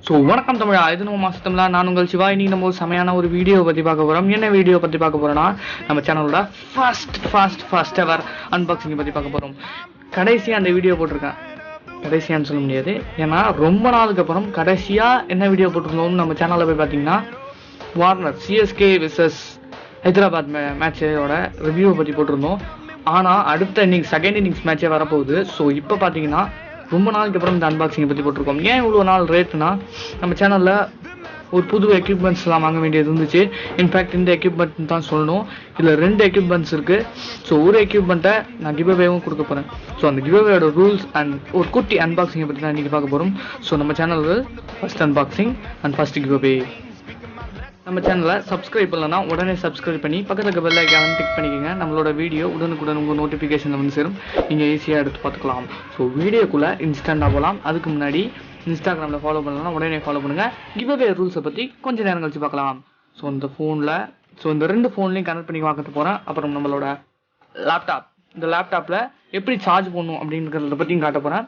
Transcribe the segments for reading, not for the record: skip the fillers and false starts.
So வணக்கம் தமிழா, இது நம்ம மாசத்துல நான் உங்கள் சிவா. இன்னைக்கு நம்ம ஒரு செமையான ஒரு வீடியோ பற்றி பார்க்க போகிறோம். என்ன வீடியோ பற்றி பார்க்க போகிறோன்னா, நம்ம சேனலோட ஃபர்ஸ்ட் எவர் அன்பாக்சிங்கை பற்றி பார்க்க போகிறோம். கடைசியாக அந்த வீடியோ போட்டிருக்கேன். கடைசியான்னு சொல்ல முடியாது, ஏன்னா ரொம்ப நாளுக்கு அப்புறம் கடைசியாக என்ன வீடியோ போட்டிருந்தோம்னு நம்ம சேனலில் போய் பார்த்தீங்கன்னா, வார்னர் சிஎஸ்கே விசஸ் ஹைதராபாத் மேட்சோட ரிவ்யூவை பற்றி போட்டிருந்தோம். ஆனால் அடுத்த இன்னிங்ஸ் செகண்ட் இன்னிங்ஸ் மேட்சே வரப்போகுது. ஸோ இப்போ பார்த்தீங்கன்னா ரொம்ப நாளுக்கு அப்புறம் இந்த அன்பாக்சிங்கை பற்றி போட்டிருக்கோம். ஏன் இவ்வளோ நாள் ரேட்னா, நம்ம சேனலில் ஒரு புது எக்யூப்மெண்ட்ஸ்லாம் வாங்க வேண்டியது இருந்துச்சு. இன்ஃபேக்ட் இந்த எக்யூப்மெண்ட் தான் சொல்லணும், இதில் 2 எக்யூப்மெண்ட்ஸ் இருக்குது. ஸோ ஒரு எக்யூப்மெண்ட்டை நான் கிவ்அவேவும் கொடுக்க போகிறேன். ஸோ அந்த கிவ்அவேயோட ரூல்ஸ் அண்ட் ஒரு குட்டி அன்பாக்சிங்கை பற்றி தான் இன்றைக்கி பார்க்க போகிறோம். ஸோ நம்ம சேனலில் first unboxing and first giveaway. நம்ம சேனலை சப்ஸ்கிரைப் பண்ணலன்னா உடனே சப்ஸ்கிரைப் பண்ணி பக்கத்துக்கு பெல் ஐக்கானை டிக் பண்ணிக்கோங்க. நம்மளோட வீடியோ உடனுக்குடன் உங்கள் நோட்டிஃபிகேஷன் வந்து சேரும், நீங்கள் ஈஸியாக எடுத்து பார்த்துக்கலாம். ஸோ வீடியோக்குள்ளே இன்ஸ்டண்ட்டாக போகலாம். அதுக்கு முன்னாடி இன்ஸ்டாகிராமில் ஃபாலோ பண்ணலன்னா உடனே ஃபாலோ பண்ணுங்கள். கிவ்அவே ரூல்ஸை பற்றி கொஞ்சம் நேரம் கழிச்சு பார்க்கலாம். ஸோ இந்த ஃபோனில் இந்த 2 ஃபோன்லையும் கனெக்ட் பண்ணி பார்க்க போகிறேன். அப்புறம் நம்மளோட லேப்டாப், இந்த லேப்டாப்பில் எப்படி சார்ஜ் பண்ணணும் அப்படிங்கிறத பற்றியும் காட்ட போகிறேன்.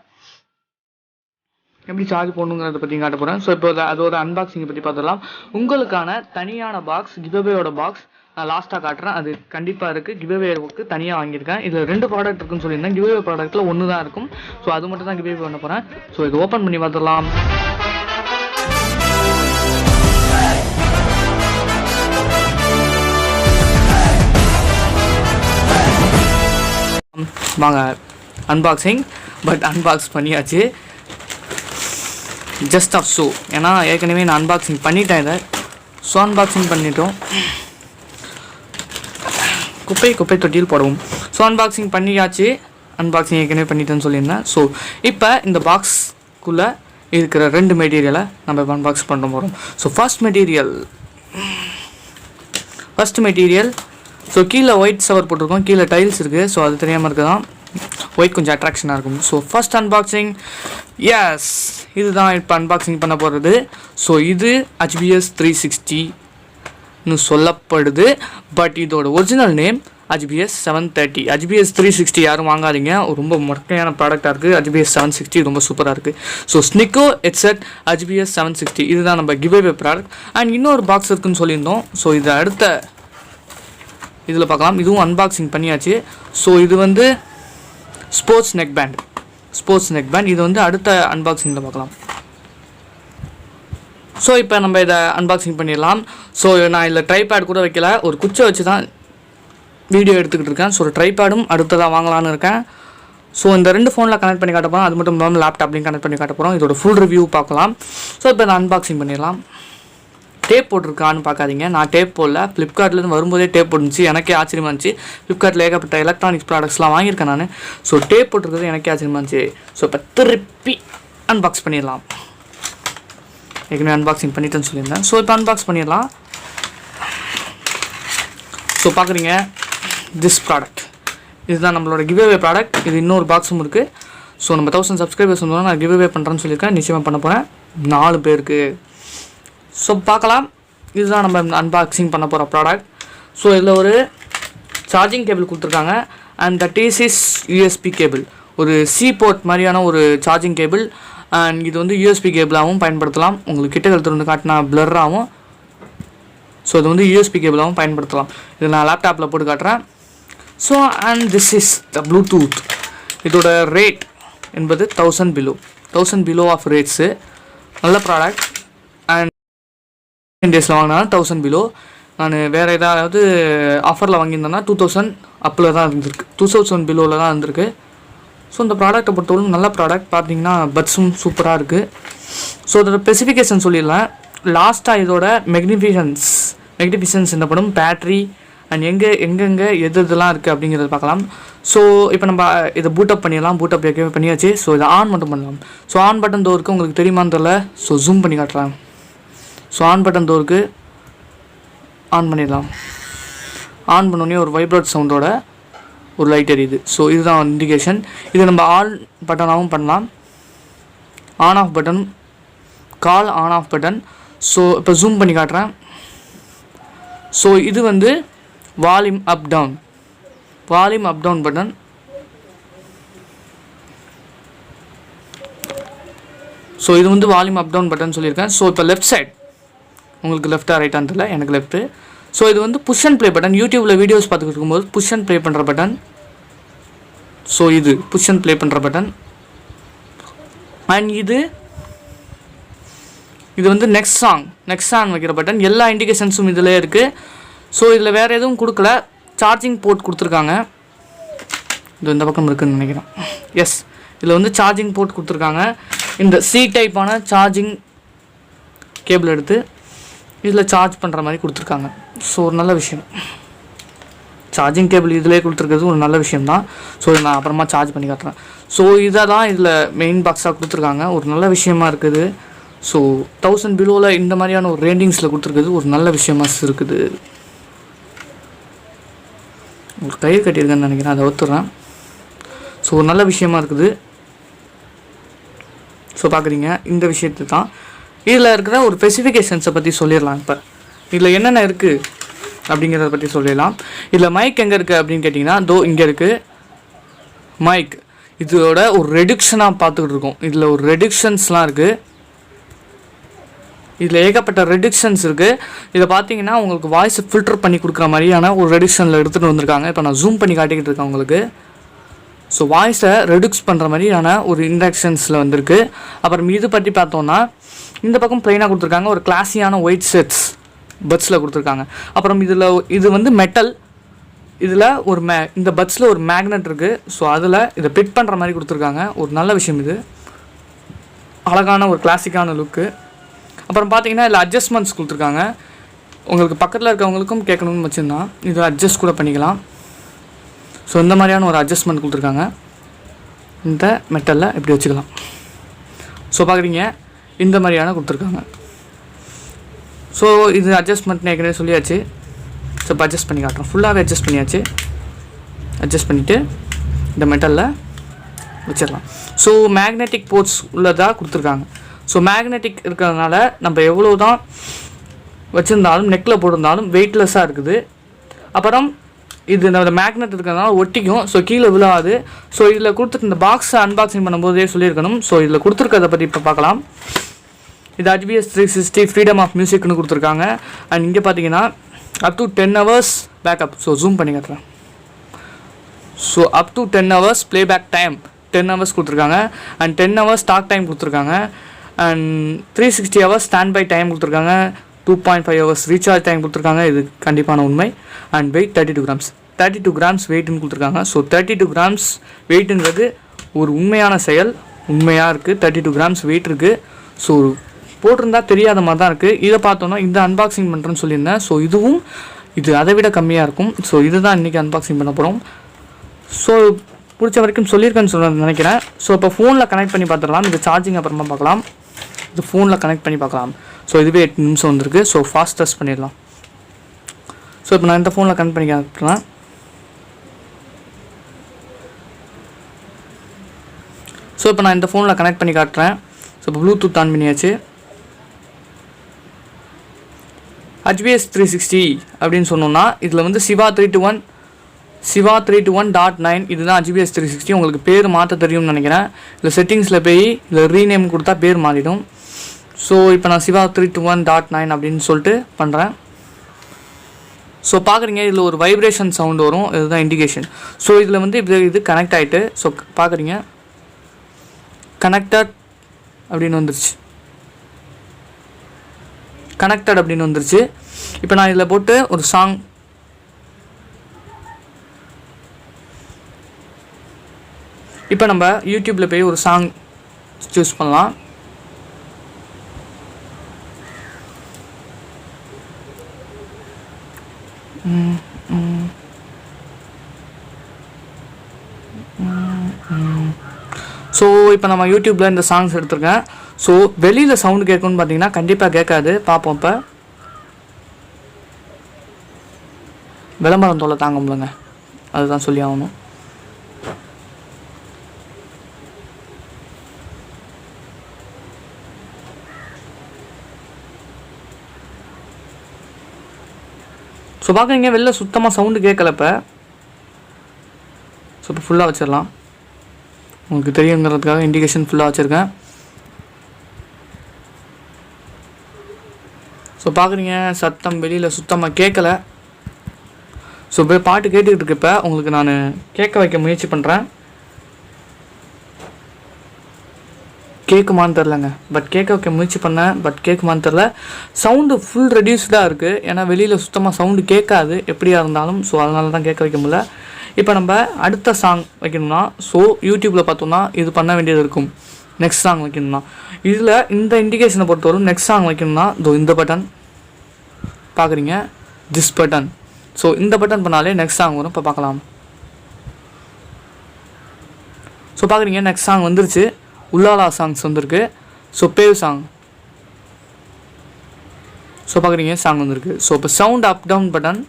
எப்படி சார்ஜ் போடணுங்கிறத பற்றி காட்ட போகிறேன். ஸோ இப்போ அதோட அன்பாக்சிங்கை பற்றி பார்த்துடலாம். உங்களுக்கான தனியான பாக்ஸ், கிவ்அவேயோட பாக்ஸ் நான் லாஸ்ட்டாக காட்டுறேன். அது கண்டிப்பாக இருக்குது. கிவ்அவேவுக்கு தனியாக வாங்கியிருக்கேன். இதில் 2 ப்ராடக்ட் இருக்குன்னு சொல்லியிருந்தேன். கிவ்அவே ப்ராடக்ட்டில் 1 தான் இருக்கும். ஸோ அது மட்டும் தான் கிவ்அவே பண்ண போகிறேன். ஸோ இது ஓப்பன் பண்ணி பார்த்துடலாம். வாங்க அன்பாக்சிங். பட் அன்பாக்ஸ் பண்ணியாச்சு ஜஸ்ட் ஆஃப் ஷோ. ஏன்னா ஏற்கனவே நான் அன்பாக்சிங் பண்ணிட்டேன். இதை ஸோ அன்பாக்சிங் பண்ணிட்டோம். குப்பை தொட்டியில் போடவும். ஸோ அன்பாக்சிங் பண்ணியாச்சு. அன்பாக்சிங் ஏற்கனவே பண்ணிட்டேன்னு சொல்லியிருந்தேன். ஸோ இப்போ இந்த பாக்ஸ்க்குள்ளே இருக்கிற 2 மெட்டீரியலை நம்ம அன்பாக்ஸ் பண்ண போகிறோம். ஸோ ஃபர்ஸ்ட் மெட்டீரியல் ஸோ கீழே ஒயிட் ஷவர் போட்டிருக்கோம், கீழே டைல்ஸ் இருக்குது. ஸோ அது தெரியாமல் இருக்குதான், ஒயிட் கொஞ்சம் அட்ராக்ஷனாக இருக்கும். So first unboxing. எஸ், இதுதான் இப்போ அன்பாக்சிங் பண்ண போகிறது. ஸோ இது HBS 360ன்னு சொல்லப்படுது. பட் இதோட ஒரிஜினல் நேம் HBS 730. HBS 360 யாரும் வாங்காதீங்க, ரொம்ப மொக்கையான ப்ராடக்டாக இருக்குது. HBS 760 ரொம்ப சூப்பராக இருக்குது. ஸோ ஸ்னிக்கோ ஹெட்செட் HBS 760 இதுதான் நம்ம கிவ்அவே ப்ராடக்ட். அண்ட் இன்னொரு பாக்ஸ் இருக்குதுன்னு சொல்லியிருந்தோம். ஸோ இது அடுத்த இதில் பார்க்கலாம். இதுவும் அன்பாக்சிங் பண்ணியாச்சு. ஸோ இது வந்து ஸ்போர்ட்ஸ் நெக் பேண்ட். இது வந்து அடுத்த அன்பாக்சிங்கில் பார்க்கலாம். ஸோ இப்போ நம்ம இதை அன்பாக்சிங் பண்ணிடலாம். ஸோ நான் இதில் ட்ரைபேட் கூட வைக்கல, ஒரு குச்சை வச்சு தான் வீடியோ எடுத்துக்கிட்டு இருக்கேன். ஸோ ஒரு ட்ரைபேடும் அடுத்ததாக வாங்கலான்னு இருக்கேன். ஸோ இந்த 2 ஃபோனில் கனெக்ட் பண்ணி காட்ட போகிறோம். அது மட்டும் இல்லாமல் லேப்டாப்லையும் கனெக்ட் பண்ணி காட்ட போகிறோம். இதோட ஃபுல் ரிவ்யூ பார்க்கலாம். ஸோ இப்போ இதை அன்பாக்சிங் பண்ணிடலாம். டேப் போட்டிருக்கான்னு பார்க்காதீங்க, நான் டேப் போடல. ஃப்ளிப்கார்ட்லேருந்து வரும்போதே டேப் போட்டுருந்துச்சு. எனக்கே ஆச்சரியமாக இருந்துச்சு. ஃப்ளிப்கார்ட்டில் ஏகப்பட்ட எலக்ட்ரானிக்ஸ் ப்ராடக்ட்ஸ்லாம் வாங்கியிருக்கேன் நான். ஸோ டேப் போட்டிருக்கிறது எனக்கே ஆச்சரியமாக இருந்துச்சு. ஸோ இப்போ திருப்பி அன்பாக்ஸ் பண்ணிடலாம். ஏற்கனவே அன்பாக்சிங் பண்ணிட்டேன்னு சொல்லியிருந்தேன். ஸோ இப்போ அன்பாக்ஸ் பண்ணிடலாம். ஸோ பார்க்குறீங்க, திஸ் ப்ராடக்ட் இதுதான் நம்மளோட கிவ்அவே ப்ராடக்ட். இது இன்னொரு பாக்ஸும் இருக்குது. ஸோ நம்ம 1000 சப்ஸ்கிரைபர்ஸ் வந்தோம்னா நான் கிவ்அவே பண்ணுறேன்னு சொல்லியிருக்கேன். நிச்சயமாக பண்ண போகிறேன் 4 பேருக்கு. ஸோ பார்க்கலாம், இதுதான் நம்ம அன்பாக்சிங் பண்ண போகிற ப்ராடக்ட். ஸோ இதில் ஒரு சார்ஜிங் கேபிள் கொடுத்துருக்காங்க. And that is USB cable, ஒரு சி போர்ட் மாதிரியான ஒரு சார்ஜிங் கேபிள். அண்ட் இது வந்து யூஎஸ்பி கேபிளாகவும் பயன்படுத்தலாம். உங்களுக்கு கிட்ட கழுத்து வந்து காட்டினா பிளர்ராகவும். ஸோ இது வந்து யூஎஸ்பி கேபிளாகவும் பயன்படுத்தலாம். இது நான் லேப்டாப்பில் போட்டு காட்டுறேன். So and this is the Bluetooth. இதோட ரேட் என்பது 1000 பிலோ ஆஃப் ரேட்ஸு. நல்ல ப்ராடக்ட். அண்ட் டேஸில் வாங்கினாலும் 1000 பிலோ. நான் வேறு ஏதாவது ஆஃபரில் வாங்கியிருந்தேன்னா 2000 அப்பில் தான் இருந்திருக்கு, 2000 பிலோவில் தான் இருந்திருக்கு. ஸோ இந்த ப்ராடக்ட்டை பொறுத்தவரைக்கும் நல்ல ப்ராடக்ட். பார்த்தீங்கன்னா பட்ஸும் சூப்பராக இருக்குது. ஸோ இதோட ஸ்பெசிஃபிகேஷன் சொல்லிடலாம். லாஸ்ட்டாக இதோட மெக்னிஃபிஷன்ஸ் என்னப்படும் பேட்ரி அண்ட் எங்கெங்கே எதெல்லாம் இருக்குது அப்படிங்கிறத பார்க்கலாம். ஸோ இப்போ நம்ம இதை பூட்டப் பண்ணிடலாம். பூட்டப் ஏற்கனவே பண்ணியாச்சு. ஸோ இதை ஆன் மட்டும் பண்ணலாம். ஸோ ஆன் பட்டன் தோ இருக்குது, உங்களுக்கு தெரியுமான்னு தெரியல. ஸோ ஜூம் பண்ணி காட்டுறேன். ஸோ ஆன் பட்டன் தோருக்கு ஆன் பண்ணிடலாம். ஆன் பண்ணோடனே ஒரு வைப்ரேட் சவுண்டோட ஒரு லைட் எரியுது. ஸோ இதுதான் இண்டிகேஷன். இது நம்ம ஆன் பட்டனாகவும் பண்ணலாம். On off button, call on off button. So இப்போ ஜூம் பண்ணி காட்டுறேன். ஸோ இது வந்து volume up down button. So இது வந்து வால்யூம் அப் டவுன் பட்டன் சொல்லியிருக்கேன். ஸோ இப்போ லெஃப்ட் சைட் உங்களுக்கு லெஃப்ட்டாக ரைட்டான்னு தெரியல, எனக்கு லெஃப்ட்டு. ஸோ இது வந்து புஷ் அண்ட் ப்ளே பட்டன். யூடியூப்பில் வீடியோஸ் பார்த்துக்கிட்டு இருக்கும்போது புஷ் அண்ட் ப்ளே பண்ணுற பட்டன். ஸோ இது புஷ் அண்ட் ப்ளே பண்ணுற பட்டன். அண்ட் இது வந்து நெக்ஸ்ட் சாங் வைக்கிற பட்டன். எல்லா இண்டிகேஷன்ஸும் இதில் இருக்குது. ஸோ இதில் வேறு எதுவும் கொடுக்கல. சார்ஜிங் போர்ட் கொடுத்துருக்காங்க. இது இந்த பக்கம் இருக்குதுன்னு நினைக்கிறேன். எஸ், இதில் வந்து சார்ஜிங் போர்ட் கொடுத்துருக்காங்க. இந்த சி டைப்பான சார்ஜிங் கேபிள் எடுத்து இதில் சார்ஜ் பண்ணுற மாதிரி கொடுத்துருக்காங்க. ஸோ ஒரு நல்ல விஷயம். சார்ஜிங் கேபிள் இதிலே கொடுத்துருக்கிறது ஒரு நல்ல விஷயம்தான். ஸோ நான் அப்புறமா சார்ஜ் பண்ணி காட்டுறேன். ஸோ இதை தான் இதில் மெயின் பாக்ஸாக கொடுத்துருக்காங்க. ஒரு நல்ல விஷயமா இருக்குது. ஸோ 1000 பிலோவில் இந்த மாதிரியான ஒரு ரேண்டிங்ஸில் கொடுத்துருக்குது ஒரு நல்ல விஷயமா இருக்குது. ஒரு கயிறு கட்டியிருக்கேன்னு நினைக்கிறேன், அதை ஒத்துறேன். ஸோ ஒரு நல்ல விஷயமா இருக்குது. ஸோ பார்க்குறீங்க, இந்த விஷயத்து தான் இதில் இருக்கிற ஒரு ஸ்பெசிஃபிகேஷன்ஸை பற்றி சொல்லிடலாம். இப்போ இதில் என்னென்ன இருக்குது அப்படிங்கிறத பற்றி சொல்லிடலாம். இதில் மைக் எங்கே இருக்குது அப்படின்னு கேட்டிங்கன்னா, இங்கே இருக்குது மைக். இதோட ஒரு ரெடிக்ஷனாக பார்த்துக்கிட்டு இருக்கோம். இதில் ஒரு ரெடிக்ஷன்ஸ்லாம் இருக்குது. இதில் ஏகப்பட்ட ரெடிக்ஷன்ஸ் இருக்குது. இதை பார்த்தீங்கன்னா உங்களுக்கு வாய்ஸை ஃபில்டர் பண்ணி கொடுக்குற மாதிரியான ஒரு ரெடிக்ஷனில் எடுத்துகிட்டு வந்திருக்காங்க. இப்போ நான் ஜூம் பண்ணி காட்டிக்கிட்டு இருக்கேன் உங்களுக்கு. ஸோ வாய்ஸை ரெடியூஸ் பண்ணுற மாதிரியான ஒரு இன்டக்ஷன்ஸில் வந்திருக்கு. அப்புறம் இது பற்றி பார்த்தோன்னா இந்த பக்கம் ப்ளைனாக கொடுத்துருக்காங்க. ஒரு கிளாஸியான ஒயிட் செட்ஸ் பட்ஸில் கொடுத்துருக்காங்க. அப்புறம் இது வந்து மெட்டல். இதில் இந்த பட்ஸில் ஒரு மேக்னெட் இருக்குது. ஸோ அதில் இதை ஃபிட் பண்ணுற மாதிரி கொடுத்துருக்காங்க. ஒரு நல்ல விஷயம். இது அழகான ஒரு கிளாசிக்கான லுக்கு. அப்புறம் பார்த்தீங்கன்னா இதில் அட்ஜஸ்ட்மெண்ட்ஸ் கொடுத்துருக்காங்க. உங்களுக்கு பக்கத்தில் இருக்கவங்களுக்கும் கேட்கணும்னு வச்சுருந்தா இதை அட்ஜஸ்ட் கூட பண்ணிக்கலாம். ஸோ இந்த மாதிரியான ஒரு அட்ஜஸ்ட்மெண்ட் கொடுத்துருக்காங்க. இந்த மெட்டலில் இப்படி வச்சுக்கலாம். ஸோ பார்க்குறீங்க, இந்த மாதிரியான கொடுத்துருக்காங்க. ஸோ இது அட்ஜஸ்ட்மெண்ட் ஏற்கனவே சொல்லியாச்சு. ஸோ இப்போ அட்ஜஸ்ட் பண்ணி காட்டுறோம். ஃபுல்லாகவே அட்ஜஸ்ட் பண்ணியாச்சு. அட்ஜஸ்ட் பண்ணிவிட்டு இந்த மெட்டலில் வச்சிடலாம். ஸோ மேக்னெட்டிக் போர்ட்ஸ் உள்ளதாக கொடுத்துருக்காங்க. ஸோ மேக்னெட்டிக் இருக்கிறதுனால நம்ம எவ்வளோ தான் வச்சுருந்தாலும் நெக்கில் போட்டிருந்தாலும் வெயிட்லெஸ்ஸாக இருக்குது. அப்புறம் இது இந்த மேக்னெட் இருக்கிறதுனால ஒட்டிக்கும். ஸோ கீழே விழாது. ஸோ இதில் கொடுத்துட்டு இந்த பாக்ஸை அன்பாக்சிங் பண்ணும்போதே சொல்லியிருக்கணும். ஸோ இதில் கொடுத்துருக்கிறத பற்றி இப்போ பார்க்கலாம். இது HBS 360 ஃப்ரீடம் ஆஃப் மியூசிக்னு கொடுத்துருக்காங்க. அண்ட் இங்கே பார்த்தீங்கன்னா up to 10 hours backup. So zoom பண்ணி காட்டுறேன். So up to 10 hours playback time 10 hours கொடுத்துருக்காங்க. அண்ட் 10 hours டாக் டைம் கொடுத்துருக்காங்க. And 360 hours standby time கொடுத்துருக்காங்க. 2.5 hours ரீசார்ஜ் டைம் கொடுத்துருக்காங்க. இது கண்டிப்பான உண்மை. அண்ட் வெயிட் 32 grams வெயிட்னு கொடுத்துருக்காங்க. ஸோ 32 grams வெயிட்டுங்கிறது ஒரு உண்மையான செயல். உண்மையாக இருக்குது. 32 grams வெயிட் இருக்குது. ஸோ போட்டிருந்தா தெரியாத மாதிரி தான் இருக்குது. இதை பார்த்தோன்னா இந்த அன்பாக்சிங் பண்ணுறேன்னு சொல்லியிருந்தேன். ஸோ இது அதை விட கம்மியாக இருக்கும். ஸோ இதுதான் இன்றைக்கி அன்பாக்சிங் பண்ண போகிறோம். ஸோ பிடிச்ச வரைக்கும் சொல்லியிருக்கேன்னு சொல்ல நினைக்கிறேன். ஸோ இப்போ ஃபோனில் கனெக்ட் பண்ணி பார்த்துடலாம். இது சார்ஜிங் அப்புறமா பார்க்கலாம். இது ஃபோனில் கனெக்ட் பண்ணி பார்க்கலாம். ஸோ இதுவே 8 நிமிஷம் வந்திருக்கு. ஸோ ஃபாஸ்ட் டெஸ்ட் பண்ணிடலாம். ஸோ இப்போ நான் இந்த ஃபோனில் கனெக்ட் பண்ணி காட்டுறேன். ஸோ இப்போ நான் இந்த ஃபோனில் கனெக்ட் பண்ணி காட்டுறேன். ஸோ இப்போ ப்ளூடூத் ஆன் பண்ணியாச்சு. HBS 360 அப்படின்னு சொன்னோம்னா இதில் வந்து சிவா 321.9 இதுதான் HBS 360. உங்களுக்கு பேர் மாற்ற தெரியும்னு நினைக்கிறேன். இதில் செட்டிங்ஸில் போய் இதில் ரீநேம் கொடுத்தா பேர் மாறிடும். ஸோ இப்போ நான் சிவா 321.9 அப்படின்னு சொல்லிட்டு பண்ணுறேன். ஸோ பார்க்குறீங்க, இதில் ஒரு வைப்ரேஷன் சவுண்ட் வரும். இதுதான் இண்டிகேஷன். ஸோ இதில் வந்து இது கனெக்ட் ஆகிட்டு ஸோ பார்க்குறீங்க கனெக்டட் அப்படின்னு வந்துருச்சு. இப்போ நான் இதில் போட்டு ஒரு சாங் இப்போ நம்ம யூடியூப்பில் போய் ஒரு சாங் சூஸ் பண்ணலாம். ஸோ இப்போ நம்ம யூடியூப்பில் இந்த சாங்ஸ் எடுத்துருக்கேன். ஸோ வெளியில் சவுண்டு கேட்கும்னு பார்த்தீங்கன்னா கண்டிப்பாக கேட்காது. பார்ப்போம். இப்போ விளம்பரம் தொல்லை தாங்க முடியலங்க, அதுதான் சொல்லி ஆகணும். ஸோ பார்க்குறீங்க வெளில சுத்தமாக சவுண்டு கேட்கல. இப்போ ஸோ இப்போ ஃபுல்லாக வச்சிடலாம். உங்களுக்கு தெரியுங்கிறதுக்காக இண்டிகேஷன் ஃபுல்லாக வச்சுருக்கேன். ஸோ பார்க்குறீங்க சத்தம் வெளியில் சுத்தமாக கேட்கல. ஸோ போய் பாட்டு கேட்டுக்கிட்டு இருக்கப்ப உங்களுக்கு நான் கேட்க வைக்க முயற்சி பண்ணுறேன். கேட்குமான்னு தெரிலங்க, பட் கேட்க வைக்க முயற்சி பண்ணேன், பட் கேட்குமான்னு தெரில. சவுண்டு ஃபுல் ரெடியூஸ்டாக இருக்குது, ஏன்னா வெளியில் சுத்தமாக சவுண்டு கேட்காது எப்படியா இருந்தாலும். ஸோ அதனால தான் கேட்க வைக்க முடியல. இப்போ நம்ம அடுத்த சாங் வைக்கணும்னா ஸோ யூடியூப்பில் பார்த்தோம்னா இது பண்ண வேண்டியது இருக்கும். நெக்ஸ்ட் சாங் வைக்கணும்னா இதில் இந்த இண்டிகேஷனை பொறுத்தவரை நெக்ஸ்ட் சாங் வைக்கணும்னா இந்த பட்டன் பார்க்குறீங்க, திஸ் பட்டன். ஸோ இந்த பட்டன் பண்ணாலே நெக்ஸ்ட் சாங் வரும். இப்போ பார்க்கலாம். ஸோ பார்க்குறீங்க நெக்ஸ்ட் சாங் வந்துருச்சு. உள்ளாலா சாங்ஸ் வந்திருக்கு. So fave song. ஸோ பார்க்குறீங்க சாங் வந்திருக்கு. ஸோ இப்போ சவுண்ட் அப் டவுன் பட்டன்,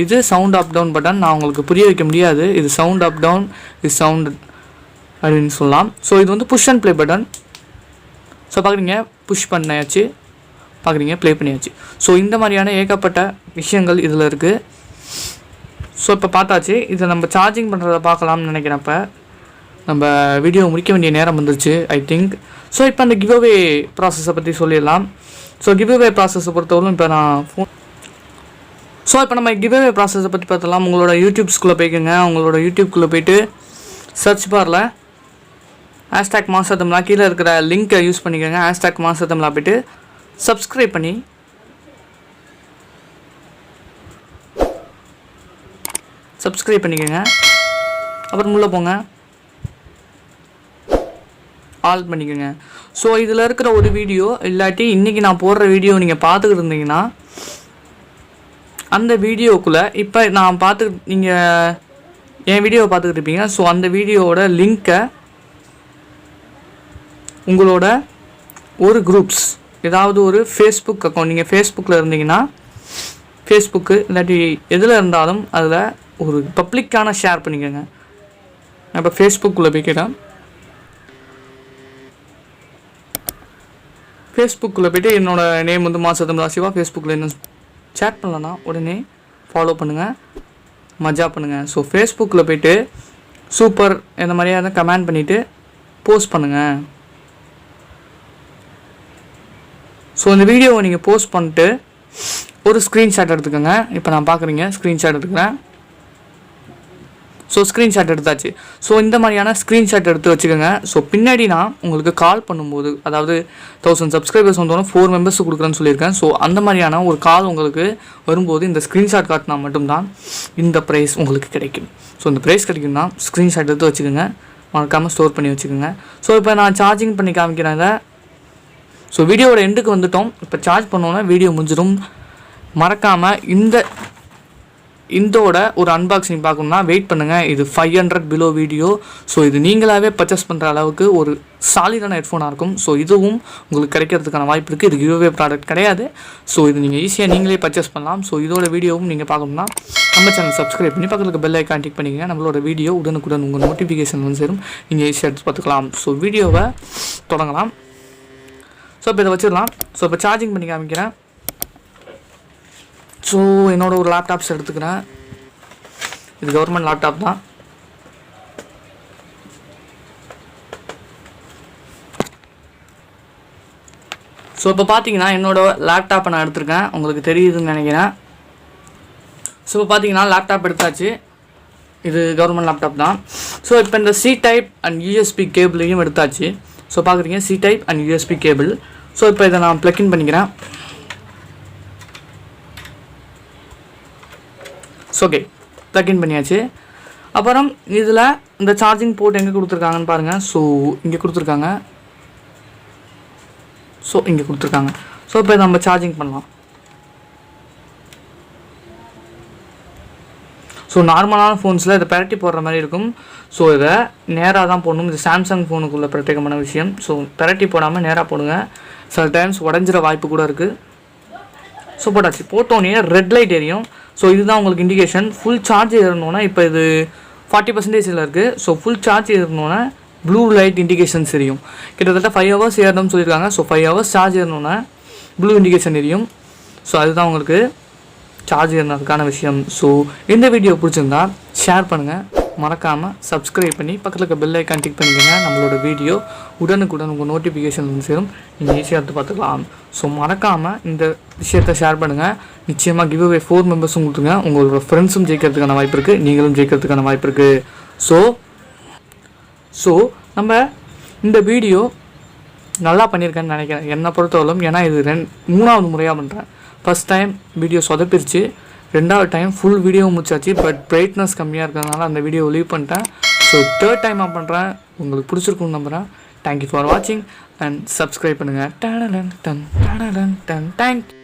இது சவுண்ட் அப் டவுன் பட்டன். நான் உங்களுக்கு புரிய வைக்க முடியாது, இது சவுண்ட் அப் டவுன், இது சவுண்ட் அப்படின்னு சொல்லலாம். ஸோ இது வந்து push and play button. So பார்க்குறீங்க புஷ் பண்ணியாச்சு, பார்க்குறீங்க ப்ளே பண்ணியாச்சு. ஸோ இந்த மாதிரியான ஏகப்பட்ட விஷயங்கள் இதில் இருக்குது. ஸோ இப்போ பார்த்தாச்சு. இதை நம்ம சார்ஜிங் பண்ணுறத பார்க்கலாம்னு நினைக்கிறப்ப நம்ம வீடியோ முடிக்க வேண்டிய நேரம் வந்துருச்சு ஐ திங்க். ஸோ இப்போ அந்த கிவ்அவே ப்ராசஸை பற்றி சொல்லிடலாம். ஸோ கிவ்அவே ப்ராசஸை பொறுத்தவரைக்கும் இப்போ நான் ஸோ இப்போ நம்ம கிவ்அவே ப்ராசஸை பற்றி பார்த்தலாம். உங்களோட யூடியூப்ஸ்குள்ளே போய்க்குங்க. உங்களோட யூடியூப்குள்ளே போய்ட்டு சர்ச் பாரில் ஹேஷ்டாக் மாசத்தம்லா கீழே இருக்கிற லிங்க்கை யூஸ் பண்ணிக்கோங்க. ஹேஷ்டாக் மாசத்தம்லா போய்ட்டு சப்ஸ்கிரைப் பண்ணி பண்ணிக்கோங்க. அப்புறம் உள்ளே போங்க, ஆல் பண்ணிக்கோங்க. ஸோ இதில் இருக்கிற ஒரு வீடியோ இல்லாட்டி இன்றைக்கி நான் போடுற வீடியோ நீங்கள் பார்த்துக்கிட்டு இருந்தீங்கன்னா அந்த வீடியோக்குள்ளே இப்போ நான் நீங்கள் என் வீடியோவை பார்த்துக்கிட்டு இருப்பீங்க. ஸோ அந்த வீடியோவோட லிங்க்கை உங்களோட ஒரு குரூப்ஸ், ஏதாவது ஒரு ஃபேஸ்புக் அக்கௌண்ட், நீங்கள் ஃபேஸ்புக்கில் இருந்தீங்கன்னா ஃபேஸ்புக்கு இல்லாட்டி எதில் இருந்தாலும் அதில் ஒரு பப்ளிக்கான ஷேர் பண்ணிக்கோங்க. நான் இப்போ ஃபேஸ்புக்குள்ளே போய்க்கிறேன். ஃபேஸ்புக்கில் போய்ட்டு என்னோடய நேம் வந்து மாசத்தம்லா சிவா. ஃபேஸ்புக்கில் என்ன சேட் பண்ணலன்னா உடனே ஃபாலோ பண்ணுங்கள், மஜா பண்ணுங்கள். ஸோ ஃபேஸ்புக்கில் போய்ட்டு சூப்பர் இந்த மாதிரியாக கமெண்ட் பண்ணிவிட்டு போஸ்ட் பண்ணுங்கள். ஸோ இந்த வீடியோவை நீங்கள் போஸ்ட் பண்ணிட்டு ஒரு ஸ்க்ரீன்ஷாட் எடுத்துக்கோங்க. இப்போ நான் பார்க்குறீங்க ஸ்க்ரீன்ஷாட் எடுத்துக்கிறேன். ஸோ ஸ்க்ரீன்ஷாட் எடுத்தாச்சு. ஸோ இந்த மாதிரியான ஸ்க்ரீன்ஷாட் எடுத்து வச்சுக்கோங்க. ஸோ பின்னாடி நான் உங்களுக்கு கால் பண்ணும்போது, அதாவது 1000 சப்ஸ்கிரைபர்ஸ் வந்தோன்னா 4 மெம்பர்ஸ் கொடுக்குறேன்னு சொல்லியிருக்கேன். ஸோ அந்த மாதிரியான ஒரு கால் உங்களுக்கு வரும்போது இந்த ஸ்க்ரீன்ஷாட் காட்டினா மட்டும்தான் இந்த ப்ரைஸ் உங்களுக்கு கிடைக்கும். ஸோ இந்த ப்ரைஸ் கிடைக்கும்னா ஸ்க்ரீன்ஷாட் எடுத்து வச்சுக்கோங்க, மறக்காமல் ஸ்டோர் பண்ணி வச்சுக்கோங்க. ஸோ இப்போ நான் சார்ஜிங் பண்ணி காமிக்கிறேன் இதை. ஸோ வீடியோவோட எண்டுக்கு வந்துட்டோம். இப்போ சார்ஜ் பண்ணோன்னா வீடியோ முடிஞ்சிடும். மறக்காமல் இதோட ஒரு அன்பாக்சிங் பார்க்கணுன்னா வெயிட் பண்ணுங்கள். இது 500 பிலோ வீடியோ. ஸோ இது நீங்களாகவே பர்ச்சேஸ் பண்ணுற அளவுக்கு ஒரு சாலிடான ஹெட்ஃபோனாக இருக்கும். ஸோ இதுவும் உங்களுக்கு கிடைக்கிறதுக்கான வாய்ப்பு இருக்குது. இது கிவ்அவே ப்ராடக்ட் கிடையாது. ஸோ இது நீங்கள் ஈஸியாக நீங்களே பர்ச்சேஸ் பண்ணலாம். ஸோ இதோட வீடியோவும் நீங்கள் பார்க்கணும்னா நம்ம சேனல் சப்ஸ்கிரைப் பண்ணி பக்கத்துக்கு பெல் ஐக்கான் கிளிக் பண்ணிக்கங்க. நம்மளோட வீடியோ உடனுக்குடன் உங்கள் நோட்டிஃபிகேஷன் வந்து சேரும், நீங்கள் ஈஸியாக எடுத்து பார்த்துக்கலாம். ஸோ வீடியோவை தொடங்கலாம். ஸோ இப்போ இதை வச்சிடலாம். ஸோ இப்போ சார்ஜிங் பண்ணி காமிக்கிறேன். ஸோ என்னோட ஒரு லேப்டாப்ஸ் எடுத்துக்கிறேன். இது கவர்மெண்ட் லேப்டாப் தான். ஸோ இப்போ பார்த்தீங்கன்னா என்னோடய லேப்டாப்பை நான் எடுத்திருக்கேன், உங்களுக்கு தெரியுதுன்னு நினைக்கிறேன். ஸோ இப்போ பார்த்தீங்கன்னா லேப்டாப் எடுத்தாச்சு. இது கவர்மெண்ட் லேப்டாப் தான். ஸோ இப்போ இந்த சி டைப் அண்ட் யூஎஸ்பி கேபிளையும் எடுத்தாச்சு. ஸோ பார்க்குறீங்க C type and USB cable. So இப்போ இதை நான் ப்ளக்இன் பண்ணிக்கிறேன். ஸோ ஓகே ப்ளக்இன் பண்ணியாச்சு. அப்புறம் இதில் இந்த சார்ஜிங் போர்ட் எங்கே கொடுத்துருக்காங்கன்னு பாருங்கள். ஸோ இங்கே கொடுத்துருக்காங்க. ஸோ இங்கே கொடுத்துருக்காங்க. ஸோ இப்போ நம்ம சார்ஜிங் பண்ணலாம். ஸோ நார்மலான ஃபோன்ஸில் இதை பெரட்டி போடுற மாதிரி இருக்கும். ஸோ இதை நேராக தான் போடணும். இது சாம்சங் ஃபோனுக்குள்ளே பிரத்யேகமான விஷயம். ஸோ பெரட்டி போடாமல் நேராக போடுங்க. சில டைம்ஸ் உடஞ்சிற வாய்ப்பு கூட இருக்குது. ஸோ போட்டாச்சு. போட்டோன்னே ரெட் லைட் எரியும். ஸோ இதுதான் உங்களுக்கு இண்டிகேஷன். ஃபுல் சார்ஜ் ஏறணுன்னா இப்போ இது 40% இருக்குது. ஸோ ஃபுல் சார்ஜ் ஏறணுன்னா ப்ளூ லைட் இண்டிகேஷன்ஸ் எரியும். கிட்டத்தட்ட 5 ஹவர்ஸ் ஏறணும்னு சொல்லியிருக்காங்க. ஸோ 5 ஹவர்ஸ் சார்ஜ் ஏறணுன்னா ப்ளூ இண்டிகேஷன் எரியும். ஸோ அதுதான் உங்களுக்கு சார்ஜ் ஏறினதுக்கான விஷயம். ஸோ இந்த வீடியோ பிடிச்சிருந்தா ஷேர் பண்ணுங்கள், மறக்காமல் சப்ஸ்கிரைப் பண்ணி பக்கத்தில் இருக்க பெல் ஐக்கான் டிக் பண்ணிக்கோங்க. நம்மளோட வீடியோ உடனுக்குடன் உங்கள் நோட்டிஃபிகேஷன் வந்து சேரும். நீங்கள் ஈஸியாக எடுத்து பார்த்துக்கலாம். ஸோ மறக்காமல் இந்த விஷயத்தை ஷேர் பண்ணுங்கள். நிச்சயமாக கிவ்அவே 4 மெம்பர்ஸும் கொடுத்துருங்க. உங்களோட ஃப்ரெண்ட்ஸும் ஜெயிக்கிறதுக்கான வாய்ப்பு இருக்குது, நீங்களும் ஜெயிக்கிறதுக்கான வாய்ப்பு இருக்குது. ஸோ நம்ம இந்த வீடியோ நல்லா பண்ணியிருக்கேன்னு நினைக்கிறேன் என்னை பொறுத்தவரைக்கும். ஏன்னா இது 3வது முறையாக பண்ணுறேன். ஃபஸ்ட் டைம் வீடியோ சொதப்பிருச்சு, 2வது டைம் ஃபுல் வீடியோ முடிச்சாச்சு. பட் பிரைட்னஸ் கம்மியாக இருக்கிறதுனால அந்த வீடியோ லீவ் பண்ணிட்டேன். ஸோ 3rd டைமாக பண்ணுறேன். உங்களுக்கு பிடிச்சிருக்குன்னு நம்புகிறேன். தேங்க்யூ ஃபார் வாட்சிங் அண்ட் சப்ஸ்கிரைப் பண்ணுங்கள். தேங்க்யூ.